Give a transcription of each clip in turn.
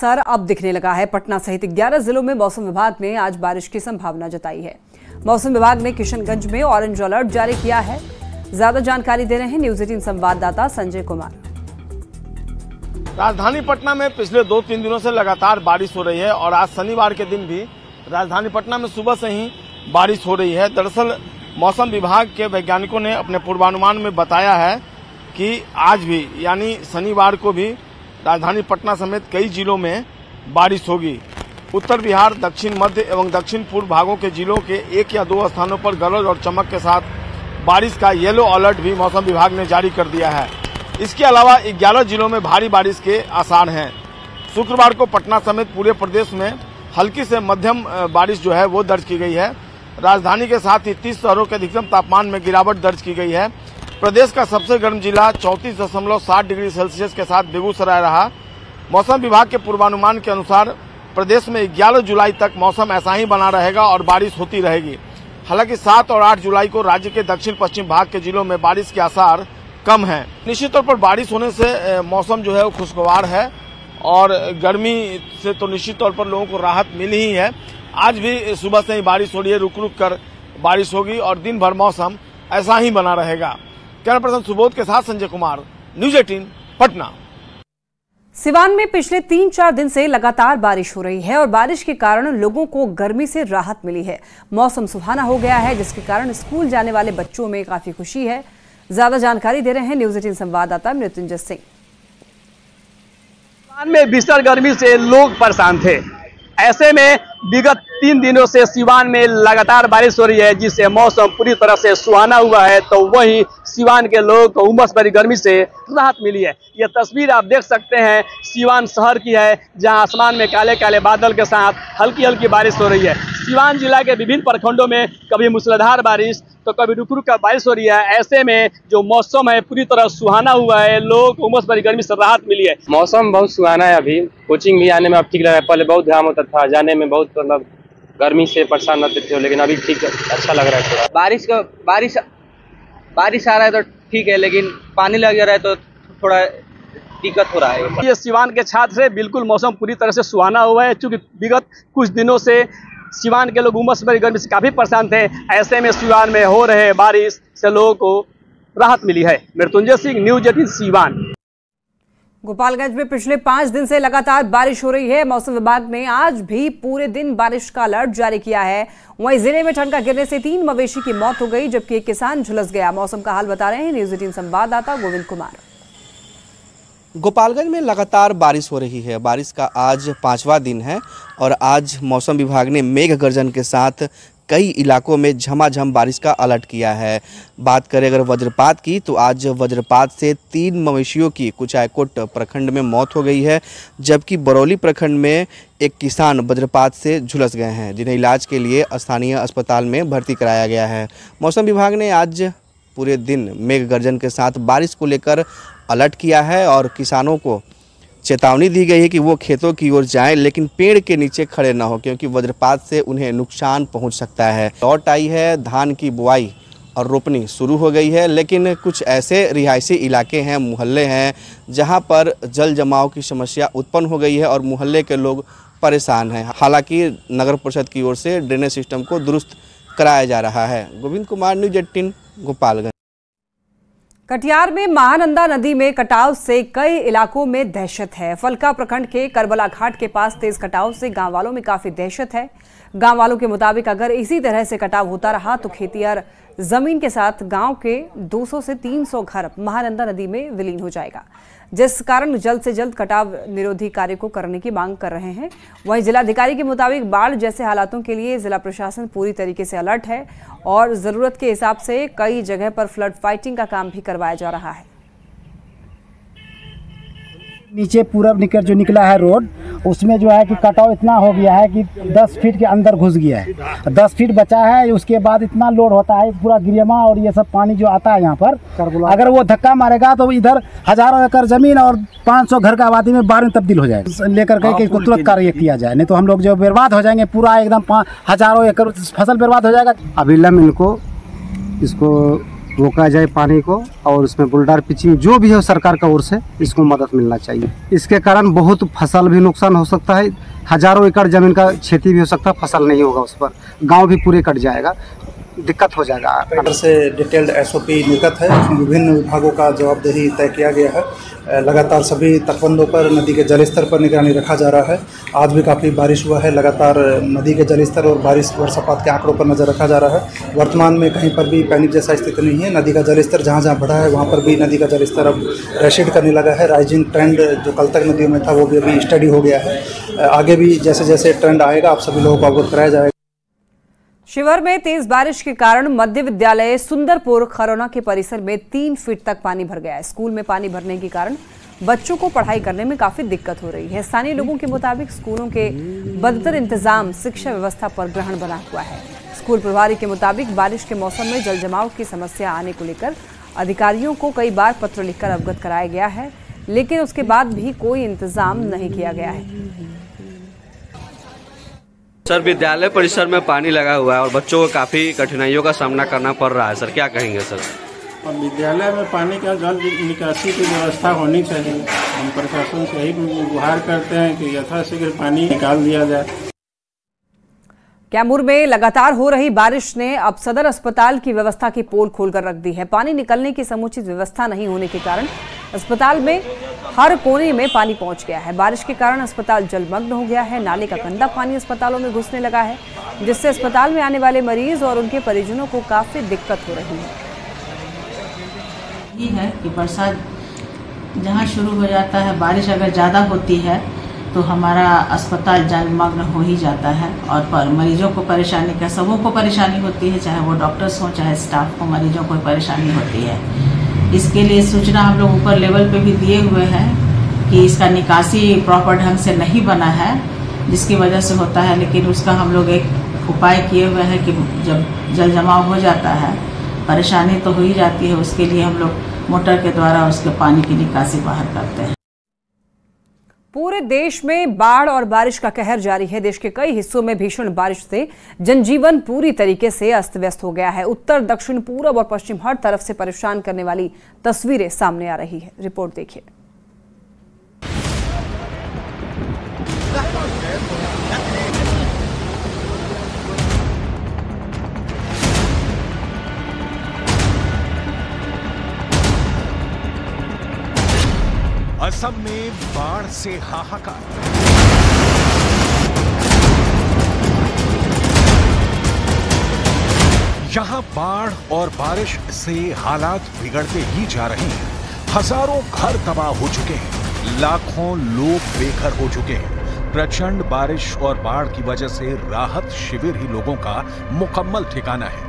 असर अब दिखने लगा है। पटना सहित 11 जिलों में मौसम विभाग ने आज बारिश की संभावना जताई है। मौसम विभाग ने किशनगंज में ऑरेंज अलर्ट जारी किया है। ज्यादा जानकारी दे रहे हैं न्यूज 18 संवाददाता संजय कुमार। राजधानी पटना में पिछले 2-3 दिनों से लगातार बारिश हो रही है और आज शनिवार के दिन भी राजधानी पटना में सुबह से ही बारिश हो रही है। दरअसल मौसम विभाग के वैज्ञानिकों ने अपने पूर्वानुमान में बताया है कि आज भी यानी शनिवार को भी राजधानी पटना समेत कई जिलों में बारिश होगी। उत्तर बिहार, दक्षिण मध्य एवं दक्षिण पूर्व भागों के जिलों के 1 या 2 स्थानों पर गरज और चमक के साथ बारिश का येलो अलर्ट भी मौसम विभाग ने जारी कर दिया है। इसके अलावा 11 जिलों में भारी बारिश के आसार हैं। शुक्रवार को पटना समेत पूरे प्रदेश में हल्की से मध्यम बारिश जो है वो दर्ज की गई है। राजधानी के साथ ही 30 शहरों के अधिकतम तापमान में गिरावट दर्ज की गई है। प्रदेश का सबसे गर्म जिला 34.7 डिग्री सेल्सियस के साथ बेगूसराय रहा। मौसम विभाग के पूर्वानुमान के अनुसार प्रदेश में 11 जुलाई तक मौसम ऐसा ही बना रहेगा और बारिश होती रहेगी। हालांकि 7 और 8 जुलाई को राज्य के दक्षिण पश्चिम भाग के जिलों में बारिश के आसार कम हैं। निश्चित तौर पर बारिश होने से मौसम जो है वो खुशगवार है और गर्मी से तो निश्चित तौर पर लोगों को राहत मिली ही है। आज भी सुबह से ही बारिश हो रही है, रुक रुक कर बारिश होगी और दिन भर मौसम ऐसा ही बना रहेगा। कैमरा पर्सन सुबोध के साथ संजय कुमार, न्यूज 18 पटना। सिवान में पिछले 3-4 दिन से लगातार बारिश हो रही है और बारिश के कारण लोगों को गर्मी से राहत मिली है। मौसम सुहाना हो गया है जिसके कारण स्कूल जाने वाले बच्चों में काफी खुशी है। ज्यादा जानकारी दे रहे हैं न्यूज 18 संवाददाता मृत्युंजय सिंह। सिवान में भीषण गर्मी से लोग परेशान थे। ऐसे में विगत 3 दिनों से सिवान में लगातार बारिश हो रही है जिससे मौसम पूरी तरह से सुहाना हुआ है। तो वहीं सिवान के लोगों को उमस भरी गर्मी से राहत मिली है। यह तस्वीर आप देख सकते हैं सिवान शहर की है, जहां आसमान में काले काले बादल के साथ हल्की हल्की बारिश हो रही है। सिवान जिला के विभिन्न प्रखंडों में कभी मूसलाधार बारिश तो कभी रुक रुक कर बारिश हो रही है। ऐसे में जो मौसम है पूरी तरह सुहाना हुआ है, लोग को उमस भरी गर्मी से राहत मिली है। मौसम बहुत सुहाना है। अभी कोचिंग भी आने में अब ठीक लग रहा है। पहले बहुत ध्यान होता था, जाने में बहुत मतलब गर्मी से परेशान रहते थे, लेकिन अभी ठीक अच्छा लग रहा है। थोड़ा बारिश आ रहा है तो ठीक है, लेकिन पानी लग रहा है तो थोड़ा दिक्कत हो रहा है। ये सिवान के छात्र है, बिल्कुल मौसम पूरी तरह से सुहाना हुआ है। चूंकि विगत कुछ दिनों से सिवान के लोग उमस भरी गर्मी से काफी परेशान थे। ऐसे में सिवान में हो रहे बारिश से लोगों को राहत मिली है। मृत्युंजय सिंह, न्यूज 18 सिवान। गोपालगंज में पिछले 5 दिन से लगातार बारिश हो रही है। मौसम विभाग ने आज भी पूरे दिन बारिश का अलर्ट जारी किया है। वहीं जिले में ठनका गिरने से 3 मवेशी की मौत हो गई जबकि एक किसान झुलस गया। मौसम का हाल बता रहे हैं न्यूज 18 संवाददाता गोविंद कुमार। गोपालगंज में लगातार बारिश हो रही है। बारिश का आज 5वां दिन है और आज मौसम विभाग ने मेघ गर्जन के साथ कई इलाकों में झमाझम बारिश का अलर्ट किया है। बात करें अगर वज्रपात की तो आज वज्रपात से 3 मवेशियों की कुचायकोट प्रखंड में मौत हो गई है, जबकि बरौली प्रखंड में एक किसान वज्रपात से झुलस गए हैं जिन्हें इलाज के लिए स्थानीय अस्पताल में भर्ती कराया गया है। मौसम विभाग ने आज पूरे दिन मेघ गर्जन के साथ बारिश को लेकर अलर्ट किया है और किसानों को चेतावनी दी गई है कि वो खेतों की ओर जाएं लेकिन पेड़ के नीचे खड़े ना हो, क्योंकि वज्रपात से उन्हें नुकसान पहुंच सकता है। लौट आई है, धान की बुआई और रोपनी शुरू हो गई है, लेकिन कुछ ऐसे रिहायशी इलाके हैं, मोहल्ले हैं जहां पर जल जमाव की समस्या उत्पन्न हो गई है और मोहल्ले के लोग परेशान हैं। हालांकि नगर परिषद की ओर से ड्रेनेज सिस्टम को दुरुस्त कराया जा रहा है। गोविंद कुमार, न्यूज 18 गोपालगंज। कटिहार में महानंदा नदी में कटाव से कई इलाकों में दहशत है। फलका प्रखंड के करबला घाट के पास तेज कटाव से गांव वालों में काफी दहशत है। गांव वालों के मुताबिक अगर इसी तरह से कटाव होता रहा तो खेती और जमीन के साथ गांव के 200 से 300 घर महानंदा नदी में विलीन हो जाएगा, जिस कारण जल्द से जल्द कटाव निरोधी कार्य को करने की मांग कर रहे हैं। वहीं जिलाधिकारी के मुताबिक बाढ़ जैसे हालातों के लिए जिला प्रशासन पूरी तरीके से अलर्ट है और जरूरत के हिसाब से कई जगह पर फ्लड फाइटिंग का काम भी करवाया जा रहा है। नीचे पूरब निकल जो निकला है रोड, उसमें जो है कि कटाव इतना हो गया है कि 10 फीट के अंदर घुस गया है। 10 फीट बचा है, उसके बाद इतना लोड होता है पूरा गिरियमा और ये सब पानी जो आता है यहाँ पर, अगर वो धक्का मारेगा तो इधर हजारों एकड़ जमीन और 500 घर का आबादी में बाढ़ में तब्दील हो जाएगा। लेकर के इसको तुरंत कार्य किया जाए, नहीं तो हम लोग जो बर्बाद हो जाएंगे, पूरा एकदम हजारों एकड़ फसल बर्बाद हो जाएगा। अभी इनको इसको रोका जाए पानी को, और उसमें बुलडर पिचिंग जो भी है सरकार का ओर से इसको मदद मिलना चाहिए। इसके कारण बहुत फसल भी नुकसान हो सकता है, हजारों एकड़ जमीन का क्षति भी हो सकता है, फसल नहीं होगा उस पर, गांव भी पूरे कट जाएगा, दिक्कत हो जाएगा। कलेक्टर से डिटेल्ड SOP निर्गत है, विभिन्न विभागों का जवाबदेही तय किया गया है। लगातार सभी तटबंधों पर नदी के जलस्तर पर निगरानी रखा जा रहा है। आज भी काफ़ी बारिश हुआ है, लगातार नदी के जलस्तर और वर्षापात के आंकड़ों पर नज़र रखा जा रहा है। वर्तमान में कहीं पर भी पैनिक जैसा स्थिति नहीं है। नदी का जलस्तर जहाँ जहाँ बढ़ा है वहाँ पर भी नदी का जलस्तर अब रेसिड करने लगा है। राइजिंग ट्रेंड जो कल तक नदियों में था वो भी अभी स्टडी हो गया है। आगे भी जैसे जैसे ट्रेंड आएगा आप सभी लोगों को अवगत कराया जाएगा। शिवहर में तेज बारिश के कारण मध्य विद्यालय सुंदरपुर खरौना के परिसर में 3 फीट तक पानी भर गया है। स्कूल में पानी भरने के कारण बच्चों को पढ़ाई करने में काफी दिक्कत हो रही है। स्थानीय लोगों के मुताबिक स्कूलों के बदतर इंतजाम शिक्षा व्यवस्था पर ग्रहण बना हुआ है। स्कूल प्रभारी के मुताबिक बारिश के मौसम में जल जमाव की समस्या आने को लेकर अधिकारियों को कई बार पत्र लिखकर अवगत कराया गया है, लेकिन उसके बाद भी कोई इंतजाम नहीं किया गया है। सर, विद्यालय परिसर में पानी लगा हुआ है और बच्चों को काफ़ी कठिनाइयों का सामना करना पड़ रहा है। सर, क्या कहेंगे सर? और विद्यालय में पानी का जल निकासी की व्यवस्था होनी चाहिए। हम प्रशासन से यही गुहार करते हैं कि यथाशीघ्र पानी निकाल दिया जाए। कैमूर में लगातार हो रही बारिश ने अब सदर अस्पताल की व्यवस्था की पोल खोलकर रख दी है। पानी निकलने की समुचित व्यवस्था नहीं होने के कारण अस्पताल में हर कोने में पानी पहुंच गया है। बारिश के कारण अस्पताल जलमग्न हो गया है। नाले का गंदा पानी अस्पतालों में घुसने लगा है, जिससे अस्पताल में आने वाले मरीज और उनके परिजनों को काफी दिक्कत हो रही है। ये है कि बरसात जहाँ शुरू हो जाता है, बारिश अगर ज़्यादा होती है तो हमारा अस्पताल जलमग्न हो ही जाता है और मरीजों को परेशानी का सबों को परेशानी होती है, चाहे वो डॉक्टर्स हों चाहे स्टाफ को, मरीजों को परेशानी होती है। इसके लिए सूचना हम लोग ऊपर लेवल पे भी दिए हुए हैं कि इसका निकासी प्रॉपर ढंग से नहीं बना है, जिसकी वजह से होता है। लेकिन उसका हम लोग एक उपाय किए हुए हैं कि जब जल जमाव हो जाता है, परेशानी तो हो ही जाती है, उसके लिए हम लोग मोटर के द्वारा उसके पानी की निकासी बाहर करते हैं। पूरे देश में बाढ़ और बारिश का कहर जारी है। देश के कई हिस्सों में भीषण बारिश से जनजीवन पूरी तरीके से अस्त व्यस्त हो गया है। उत्तर, दक्षिण, पूरब और पश्चिम हर तरफ से परेशान करने वाली तस्वीरें सामने आ रही है। रिपोर्ट देखिए। असम में बाढ़ से हाहाकार। यहां बाढ़ और बारिश से हालात बिगड़ते ही जा रहे हैं। हजारों घर तबाह हो चुके हैं, लाखों लोग बेघर हो चुके हैं। प्रचंड बारिश और बाढ़ की वजह से राहत शिविर ही लोगों का मुकम्मल ठिकाना है।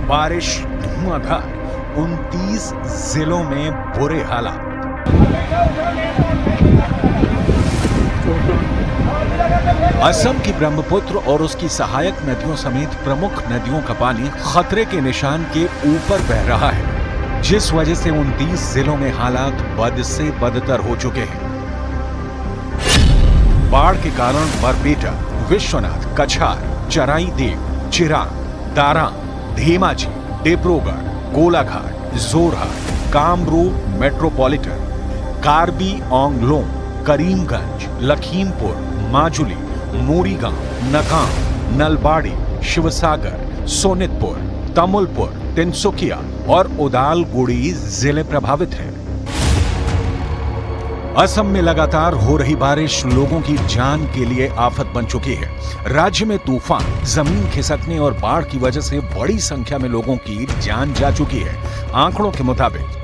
बारिश धुआंधार, 29 जिलों में बुरे हालात। असम की ब्रह्मपुत्र और उसकी सहायक नदियों समेत प्रमुख नदियों का पानी खतरे के निशान के ऊपर बह रहा है, जिस वजह से 29 जिलों में हालात बद से बदतर हो चुके हैं। बाढ़ के कारण बरपेटा, विश्वनाथ, कछार, चराईदेव, चिरांग, दारां, धेमाजी, डिब्रूगढ़, गोलाघाट, जोरहाट, कामरूप मेट्रोपॉलिटन, कार्बी आंगलों, करीमगंज, लखीमपुर, माजुली, मोरीगांव, नकाम, नलबाड़ी, शिवसागर, सोनितपुर, तमुलपुर, तिनसुकिया और उदालगुड़ी जिले प्रभावित हैं। असम में लगातार हो रही बारिश लोगों की जान के लिए आफत बन चुकी है। राज्य में तूफान, जमीन खिसकने और बाढ़ की वजह से बड़ी संख्या में लोगों की जान जा चुकी है। आंकड़ों के मुताबिक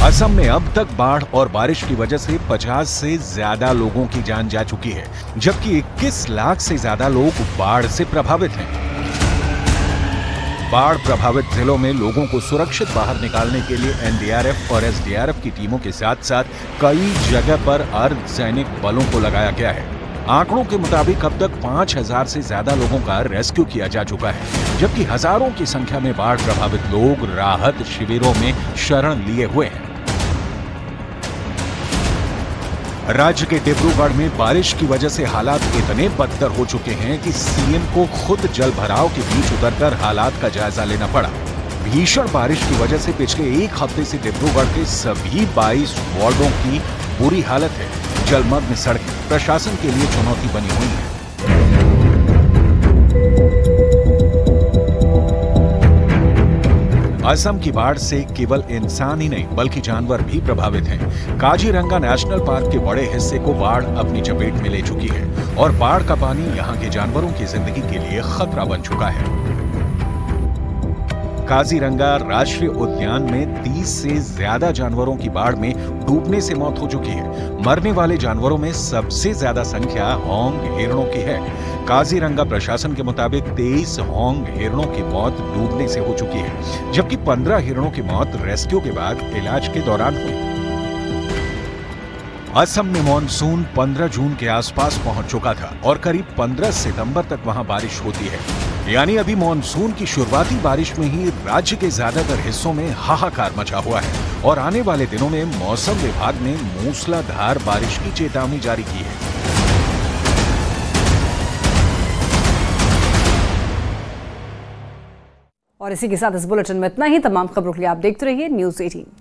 असम में अब तक बाढ़ और बारिश की वजह से 50 से ज्यादा लोगों की जान जा चुकी है, जबकि 21 लाख से ज्यादा लोग बाढ़ से प्रभावित हैं। बाढ़ प्रभावित जिलों में लोगों को सुरक्षित बाहर निकालने के लिए एनडीआरएफ और एसडीआरएफ की टीमों के साथ साथ कई जगह पर अर्धसैनिक बलों को लगाया गया है। आंकड़ों के मुताबिक अब तक 5000 से ज्यादा लोगों का रेस्क्यू किया जा चुका है, जबकि हजारों की संख्या में बाढ़ प्रभावित लोग राहत शिविरों में शरण लिए हुए हैं। राज्य के डिब्रूगढ़ में बारिश की वजह से हालात इतने बदतर हो चुके हैं कि सीएम को खुद जल भराव के बीच उतरकर हालात का जायजा लेना पड़ा। भीषण बारिश की वजह से पिछले एक हफ्ते से डिब्रूगढ़ के सभी 22 वार्डों की बुरी हालत है। जलमग्न सड़कें प्रशासन के लिए चुनौती बनी हुई है। असम की बाढ़ से केवल इंसान ही नहीं बल्कि जानवर भी प्रभावित हैं। काजीरंगा नेशनल पार्क के बड़े हिस्से को बाढ़ अपनी चपेट में ले चुकी है और बाढ़ का पानी यहां के जानवरों की जिंदगी के लिए खतरा बन चुका है। काजीरंगा राष्ट्रीय उद्यान में 30 से ज्यादा जानवरों की बाढ़ में डूबने से मौत हो चुकी है। मरने वाले जानवरों में सबसे ज्यादा संख्या होंग हिरणों की है। काजीरंगा प्रशासन के मुताबिक 23 होंग हिरणों की मौत डूबने से हो चुकी है, जबकि 15 हिरणों की मौत रेस्क्यू के बाद इलाज के दौरान हुई। असम में मॉनसून 15 जून के आसपास पहुंच चुका था और करीब 15 सितंबर तक वहां बारिश होती है। यानी अभी मॉनसून की शुरुआती बारिश में ही राज्य के ज्यादातर हिस्सों में हाहाकार मचा हुआ है और आने वाले दिनों में मौसम विभाग ने मूसलाधार बारिश की चेतावनी जारी की है। और इसी के साथ इस बुलेटिन में इतना ही। तमाम खबरों के लिए आप देखते रहिए न्यूज़ 18।